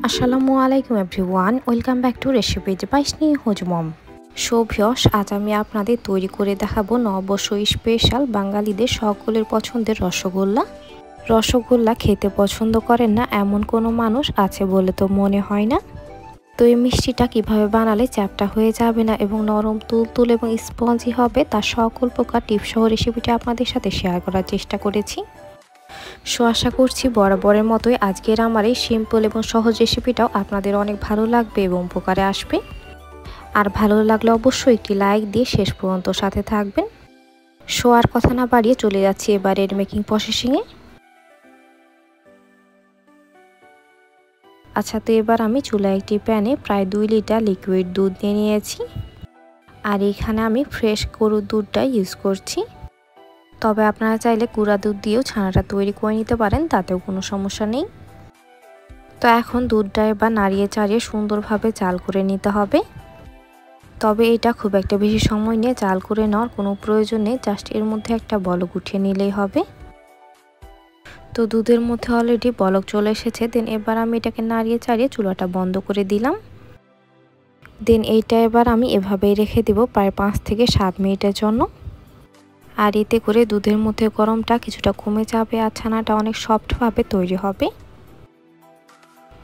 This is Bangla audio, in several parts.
আসসালামু আলাইকুম everyone, welcome back to recipe বাইশনি হজমম। সৌভিয়স, আজ আমি আপনাদের তৈরি করে দেখাবো নববর্ষ স্পেশাল বাঙালিদের সকলের পছন্দের রসগোল্লা। রসগোল্লা খেতে পছন্দ করেন না এমন কোনো মানুষ আছে বলে তো মনে হয় না। তো এই মিষ্টিটা কীভাবে বানালে চ্যাপটা হয়ে যাবে না এবং নরম তুলতুল এবং স্পঞ্জি হবে তার সকল প্রকার টিপসহ রেসিপিটা আপনাদের সাথে শেয়ার করার চেষ্টা করেছি। আশা করছি বরাবরের মতোই আজকের আমার এই সিম্পল এবং সহজ রেসিপিটাও আপনাদের অনেক ভালো লাগবে এবং উপকারে আসবে। আর ভালো লাগলে অবশ্যই একটি লাইক দিয়ে শেষ পর্যন্ত সাথে থাকবেন। আর কথা না বাড়িয়ে চলে যাচ্ছি এবার এর মেকিং প্রসেসিংয়ে। আচ্ছা, তো এবার আমি চুলায় একটি প্যানে প্রায় 2 লিটার লিকুইড দুধ নিয়ে নিয়েছি। আর এখানে আমি ফ্রেশ গরুর দুধটা ইউজ করছি। তবে আপনারা চাইলে গুঁড়া দুধ দিয়েও ছানাটা তৈরি করে নিতে পারেন, তাতেও কোনো সমস্যা নেই। তো এখন দুধটা এবার নাড়িয়ে চাড়িয়ে সুন্দরভাবে জাল করে নিতে হবে। তবে এটা খুব একটা বেশি সময় নিয়ে জাল করে নেওয়ার কোনো প্রয়োজন নেই, জাস্ট এর মধ্যে একটা বলক উঠিয়ে নিলেই হবে। তো দুধের মধ্যে অলরেডি বলক চলে এসেছে। দেন এবার আমি এটাকে নাড়িয়ে চাড়িয়ে চুলাটা বন্ধ করে দিলাম। দেন এইটা এবার আমি এভাবেই রেখে দেব প্রায় 5 থেকে 7 মিনিটের জন্য। আর এতে করে দুধের মধ্যে গরমটা কিছুটা কমে যাবে আর ছানাটা অনেক সফটভাবে তৈরি হবে।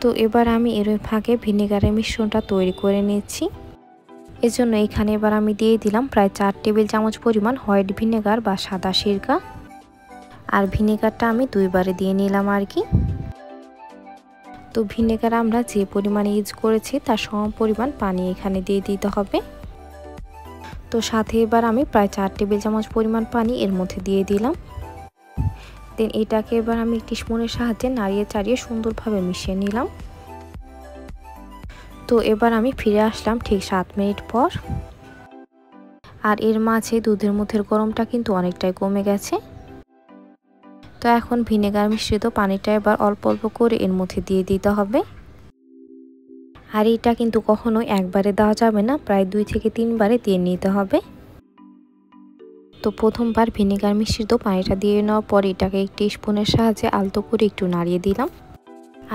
তো এবার আমি এর ফাঁকে ভিনেগারের মিশ্রণটা তৈরি করে নিচ্ছি। এজন্য এখানে এবার আমি দিয়ে দিলাম প্রায় 4 টেবিল চামচ পরিমাণ হোয়াইট ভিনেগার বা সাদা সিরকা। আর ভিনেগারটা আমি 2 বারে দিয়ে নিলাম আর কি। তো ভিনেগার আমরা যে পরিমাণে ইউজ করেছি তার সম পরিমাণ পানি এখানে দিয়ে দিতে হবে। তো সাথে এবার আমি প্রায় 4 টেবিল চামচ পরিমাণ পানি এর মধ্যে দিয়ে দিলাম। দেন এটাকে এবার আমি একটি স্পুনের সাহায্যে নাড়িয়ে চাড়িয়ে সুন্দরভাবে মিশিয়ে নিলাম। তো এবার আমি ফিরে আসলাম ঠিক 7 মিনিট পর। আর এর মাঝে দুধের মধ্যে গরমটা কিন্তু অনেকটাই কমে গেছে। তো এখন ভিনেগার মিশ্রিত পানিটা এবার অল্প অল্প করে এর মধ্যে দিয়ে দিতে হবে। আর এটা কিন্তু কখনোই একবারে দেওয়া যাবে না, প্রায় 2 থেকে 3 বারে দিয়ে নিতে হবে। তো প্রথমবার ভিনেগার মিশ্রিত পানিটা দিয়ে নেওয়ার পর এটাকে একটি স্পুনের সাহায্যে আলতো করে একটু নাড়িয়ে দিলাম।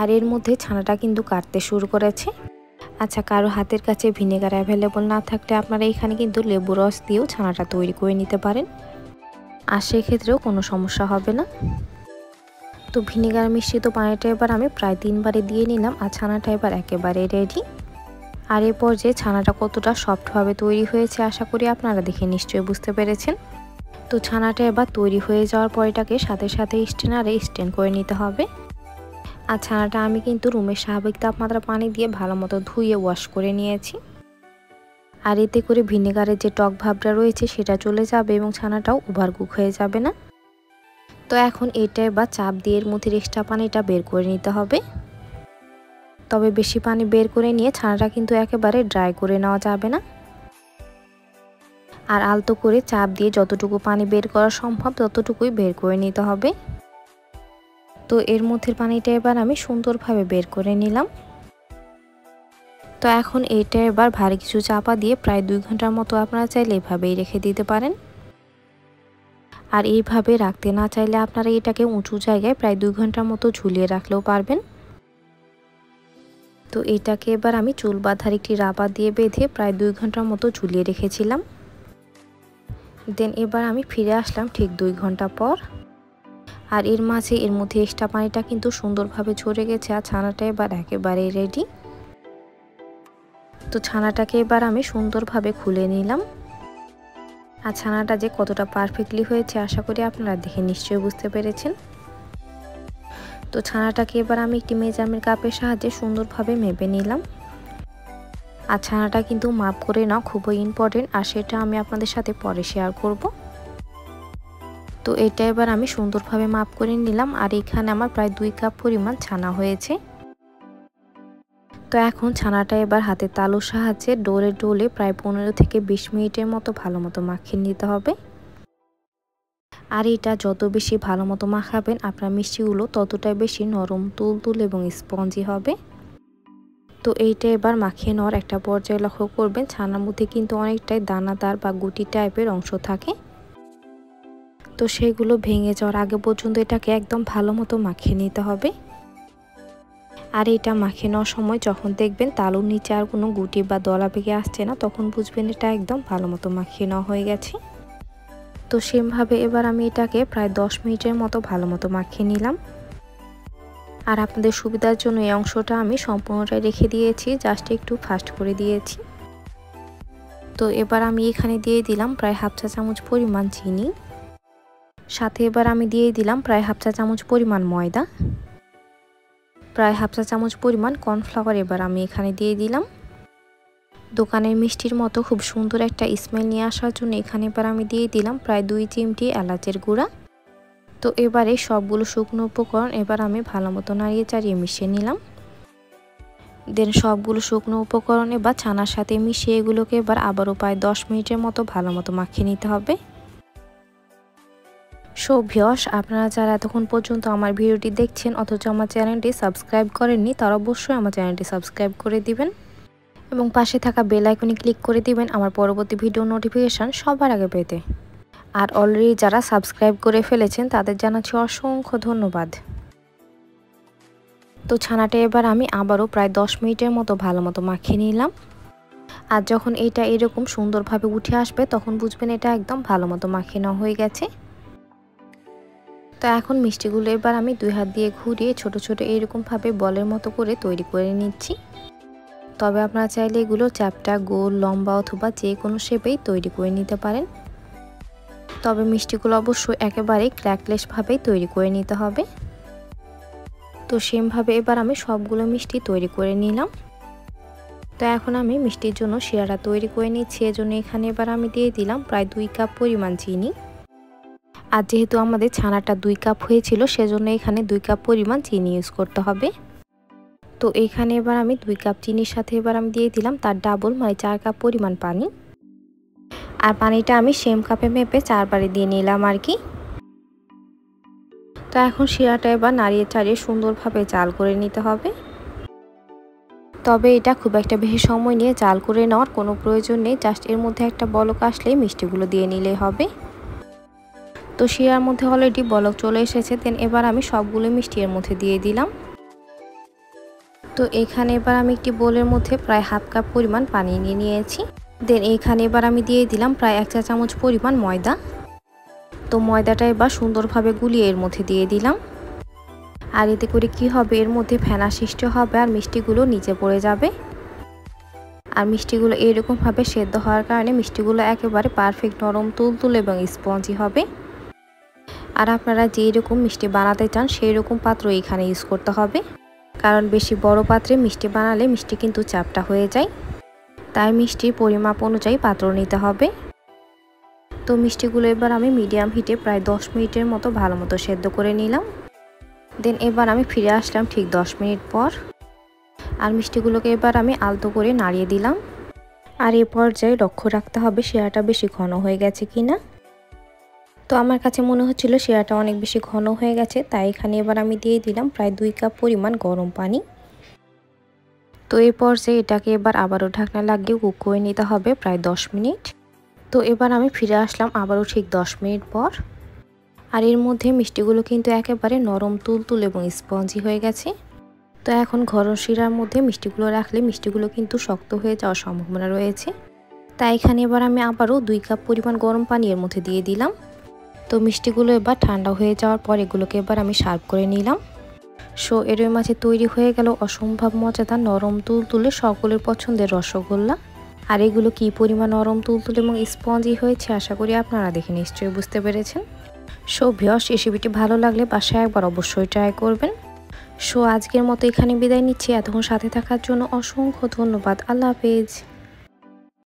আর এর মধ্যে ছানাটা কিন্তু কাটতে শুরু করেছে। আচ্ছা, কারো হাতের কাছে ভিনেগার অ্যাভেলেবল না থাকলে আপনারা এখানে কিন্তু লেবু রস দিয়েও ছানাটা তৈরি করে নিতে পারেন, আর সেক্ষেত্রেও কোনো সমস্যা হবে না। তো ভিনেগার মিশ্রিত পানিটা এবার আমি প্রায় 3 বারে দিয়ে নিলাম আর ছানাটা এবার একেবারে রেডি। আর এর পর্যায়ে ছানাটা কতটা সফটভাবে তৈরি হয়েছে আশা করি আপনারা দেখে নিশ্চয়ই বুঝতে পেরেছেন। তো ছানাটা এবার তৈরি হয়ে যাওয়ার পর এটাকে সাথে সাথে স্ট্রেনারে স্ট্রেন করে নিতে হবে। আর ছানাটা আমি কিন্তু রুমের স্বাভাবিক তাপমাত্রা পানি দিয়ে ভালো মতো ধুয়ে ওয়াশ করে নিয়েছি। আর এতে করে ভিনেগারের যে টক ভাবটা রয়েছে সেটা চলে যাবে এবং ছানাটাও ওভারকুক হয়ে যাবে না। তো এখন এটা এবার চাপ দিয়ে এর মধ্যে এক্সট্রা পানিটা বের করে নিতে হবে। তবে বেশি পানি বের করে নিয়ে ছানাটা কিন্তু একেবারে ড্রাই করে নেওয়া যাবে না। আর আলতো করে চাপ দিয়ে যতটুকু পানি বের করা সম্ভব ততটুকুই বের করে নিতে হবে। তো এর মধ্যে পানিটা এবার আমি সুন্দরভাবে বের করে নিলাম। তো এখন এইটা এবার ভারী কিছু চাপা দিয়ে প্রায় 2 ঘন্টার মতো আপনারা চাইলে এভাবেই রেখে দিতে পারেন। আর এইভাবে রাখতে না চাইলে আপনারা এটাকে উঁচু জায়গায় প্রায় 2 ঘন্টার মতো ঝুলিয়ে রাখলেও পারবেন। তো এটাকে এবার আমি চুল বাঁধার একটি রাবার দিয়ে বেঁধে প্রায় 2 ঘন্টার মতো ঝুলিয়ে রেখেছিলাম। দেন এবার আমি ফিরে আসলাম ঠিক 2 ঘন্টা পর। আর এর মাঝে এর মধ্যে এক্সট্রা পানিটা কিন্তু সুন্দরভাবে ঝরে গেছে আর ছানাটা এবার একেবারে রেডি। তো ছানাটাকে এবার আমি সুন্দরভাবে খুলে নিলাম। আর ছানাটা যে কতটা পারফেক্টলি হয়েছে আশা করি আপনারা দেখে নিশ্চয়ই বুঝতে পেরেছেন। তো ছানাটাকে এবার আমি একটি মেজারমেন্ট কাপের সাহায্যে সুন্দরভাবে মেপে নিলাম। আর ছানাটা কিন্তু মাপ করে নাও খুবই ইম্পর্টেন্ট, আর সেটা আমি আপনাদের সাথে পরে শেয়ার করব। তো এটা এবার আমি সুন্দরভাবে মাপ করে নিলাম। আর এখানে আমার প্রায় 2 কাপ পরিমাণ ছানা হয়েছে। তো এখন ছানাটা এবার হাতের তালুর সাহায্যে ডোলে ডোলে প্রায় 15 থেকে 20 মিনিটের মতো ভালো মতো মাখিয়ে নিতে হবে। আর এটা যত বেশি ভালো মতো মাখাবেন আপনার মিষ্টিগুলো ততটাই বেশি নরম তুলতুল এবং স্পঞ্জি হবে। তো এইটা এবার মাখিয়ে নেওয়ার একটা পর্যায়ে লক্ষ্য করবেন ছানার মধ্যে কিন্তু অনেকটাই দানাদার বা গুটি টাইপের অংশ থাকে। তো সেগুলো ভেঙে যাওয়ার আগে পর্যন্ত এটাকে একদম ভালো মতো মাখিয়ে নিতে হবে। আর এটা মাখিয়ে নেওয়ার সময় যখন দেখবেন তালুর নিচে আর কোনো গুটি বা দলা পেকে আসছে না, তখন বুঝবেন এটা একদম ভালো মতো মাখিয়ে নেওয়া হয়ে গেছে। তো সেমভাবে এবার আমি এটাকে প্রায় 10 মিনিটের মতো ভালো মতো মাখিয়ে নিলাম। আর আপনাদের সুবিধার জন্য এই অংশটা আমি সম্পূর্ণটাই রেখে দিয়েছি, জাস্ট একটু ফাস্ট করে দিয়েছি। তো এবার আমি এখানে দিয়ে দিলাম প্রায় হাফ চা চামচ পরিমাণ চিনি, সাথে এবার আমি দিয়ে দিলাম প্রায় হাফ চা চামচ পরিমাণ ময়দা, প্রায় হাফ চা চামচ পরিমাণ কর্নফ্লাওয়ার এবার আমি এখানে দিয়ে দিলাম। দোকানের মিষ্টির মতো খুব সুন্দর একটা স্মেল নিয়ে আসার জন্য এখানে এবার আমি দিয়ে দিলাম প্রায় 2 চিমটি এলাচের গুঁড়া। তো এবারে সবগুলো শুকনো উপকরণ এবার আমি ভালো মতো নাড়িয়ে চাড়িয়ে মিশিয়ে নিলাম। দেন সবগুলো শুকনো উপকরণ এবার ছানার সাথে মিশিয়ে এগুলোকে এবার আবারও প্রায় 10 মিনিটের মতো ভালো মতো মাখিয়ে নিতে হবে। সো ভিউয়ার্স, আপনারা যারা এতক্ষণ পর্যন্ত আমার ভিডিওটি দেখছেন অথচ আমার চ্যানেলটি সাবস্ক্রাইব করেননি, তারা অবশ্যই আমার চ্যানেলটি সাবস্ক্রাইব করে দিবেন এবং পাশে থাকা বেল আইকনে ক্লিক করে দিবেন আমার পরবর্তী ভিডিও নোটিফিকেশান সবার আগে পেতে। আর অলরেডি যারা সাবস্ক্রাইব করে ফেলেছেন তাদের জানাচ্ছি অসংখ্য ধন্যবাদ। তো ছানাটা এবার আমি আবারও প্রায় 10 মিনিটের মতো ভালো মতো মাখিয়ে নিলাম। আর যখন এটা এরকম সুন্দরভাবে উঠে আসবে তখন বুঝবেন এটা একদম ভালো মতো মাখিয়ে নেওয়া হয়ে গেছে। তো এখন মিষ্টিগুলো এবার আমি 2 হাত দিয়ে ঘুরিয়ে ছোট ছোট এরকমভাবে বলের মতো করে তৈরি করে নিচ্ছি। তবে আপনারা চাইলে এগুলো চ্যাপ্টা, গোল, লম্বা অথবা যে কোনো শেপেই তৈরি করে নিতে পারেন। তবে মিষ্টিগুলো অবশ্যই একেবারে ক্র্যাকলেসভাবেই তৈরি করে নিতে হবে। তো সেমভাবে এবার আমি সবগুলো মিষ্টি তৈরি করে নিলাম। তো এখন আমি মিষ্টির জন্য শিরাটা তৈরি করে নিচ্ছি। এজন্য এখানে এবার আমি দিয়ে দিলাম প্রায় 2 কাপ পরিমাণ চিনি। আর যেহেতু আমাদের ছানাটা 2 কাপ হয়েছিল সেজন্য এখানে 2 কাপ পরিমাণ চিনি ইউজ করতে হবে। তো এখানে এবার আমি 2 কাপ চিনির সাথে এবার আমি দিয়ে দিলাম তার ডাবল মানে 4 কাপ পরিমাণ পানি। আর পানিটা আমি সেম কাপে মেপে 4 বারে দিয়ে নিলাম আর কি। তো এখন শিরাটা এবার নাড়িয়ে চাড়িয়ে সুন্দরভাবে জাল করে নিতে হবে। তবে এটা খুব একটা বেশি সময় নিয়ে জাল করে নেওয়ার কোনো প্রয়োজন নেই, জাস্ট এর মধ্যে একটা বলক আসলেই মিষ্টিগুলো দিয়ে নিলেই হবে। তো শিরার মধ্যে অলরেডি বলক চলে এসেছে। দেন এবার আমি সবগুলো মিষ্টি এর মধ্যে দিয়ে দিলাম। তো এখানে এবার আমি একটি বোলের মধ্যে প্রায় হাফ কাপ পরিমাণ পানি নিয়ে নিয়েছি। দেন এখানে এবার আমি দিয়ে দিলাম প্রায় 1 চা চামচ পরিমাণ ময়দা। তো ময়দাটা এবার সুন্দরভাবে গুলিয়ে এর মধ্যে দিয়ে দিলাম। আর এতে করে কি হবে, এর মধ্যে ফেনা সৃষ্টি হবে আর মিষ্টিগুলো নিচে পড়ে যাবে। আর মিষ্টিগুলো এরকমভাবে সেদ্ধ হওয়ার কারণে মিষ্টিগুলো একেবারে পারফেক্ট নরম, তুলতুলে এবং স্পঞ্জি হবে। আর আপনারা যেই রকম মিষ্টি বানাতে চান সেই রকম পাত্র এখানে ইউজ করতে হবে, কারণ বেশি বড় পাত্রে মিষ্টি বানালে মিষ্টি কিন্তু চ্যাপ্টা হয়ে যায়। তাই মিষ্টির পরিমাপ অনুযায়ী পাত্র নিতে হবে। তো মিষ্টিগুলো এবার আমি মিডিয়াম হিটে প্রায় 10 মিনিটের মতো ভালো মতো সেদ্ধ করে নিলাম। দেন এবার আমি ফিরে আসলাম ঠিক 10 মিনিট পর। আর মিষ্টিগুলোকে এবার আমি আলতো করে নাড়িয়ে দিলাম। আর এই পর্যায়ে লক্ষ্য রাখতে হবে শিরাটা বেশি ঘন হয়ে গেছে কিনা। তো আমার কাছে মনে হচ্ছিল শিরাটা অনেক বেশি ঘন হয়ে গেছে, তাই এখানে এবার আমি দিয়ে দিলাম প্রায় 2 কাপ পরিমাণ গরম পানি। তো এই পর্যায়ে এটাকে এবার আবারও ঢাকনা লাগিয়ে কুক করে নিতে হবে প্রায় 10 মিনিট। তো এবার আমি ফিরে আসলাম আবারও ঠিক 10 মিনিট পর। আর এর মধ্যে মিষ্টিগুলো কিন্তু একেবারে নরম, তুলতুল এবং স্পঞ্জি হয়ে গেছে। তো এখন ঘরোয়া শিরার মধ্যে মিষ্টিগুলো রাখলে মিষ্টিগুলো কিন্তু শক্ত হয়ে যাওয়ার সম্ভাবনা রয়েছে। তাই এখানে এবার আমি আবারও 2 কাপ পরিমাণ গরম পানি এর মধ্যে দিয়ে দিলাম। তো মিষ্টিগুলো এবার ঠান্ডা হয়ে যাওয়ার পর এগুলোকে এবার আমি সার্ভ করে নিলাম। সো এর মাঝে তৈরি হয়ে গেল অসম্ভব মজাদার নরম তুলতুলে সকলের পছন্দের রসগোল্লা। আর এগুলো কি পরিমাণ নরম, তুলতুলে এবং স্পঞ্জি হয়েছে আশা করি আপনারা দেখে নিশ্চয়ই বুঝতে পেরেছেন। সো ভিউয়ার্স, রেসিপিটি ভালো লাগলে বাসায় একবার অবশ্যই ট্রাই করবেন। সো আজকের মতো এখানে বিদায় নিচ্ছি। এতক্ষণ সাথে থাকার জন্য অসংখ্য ধন্যবাদ। আল্লাহ হাফেজ।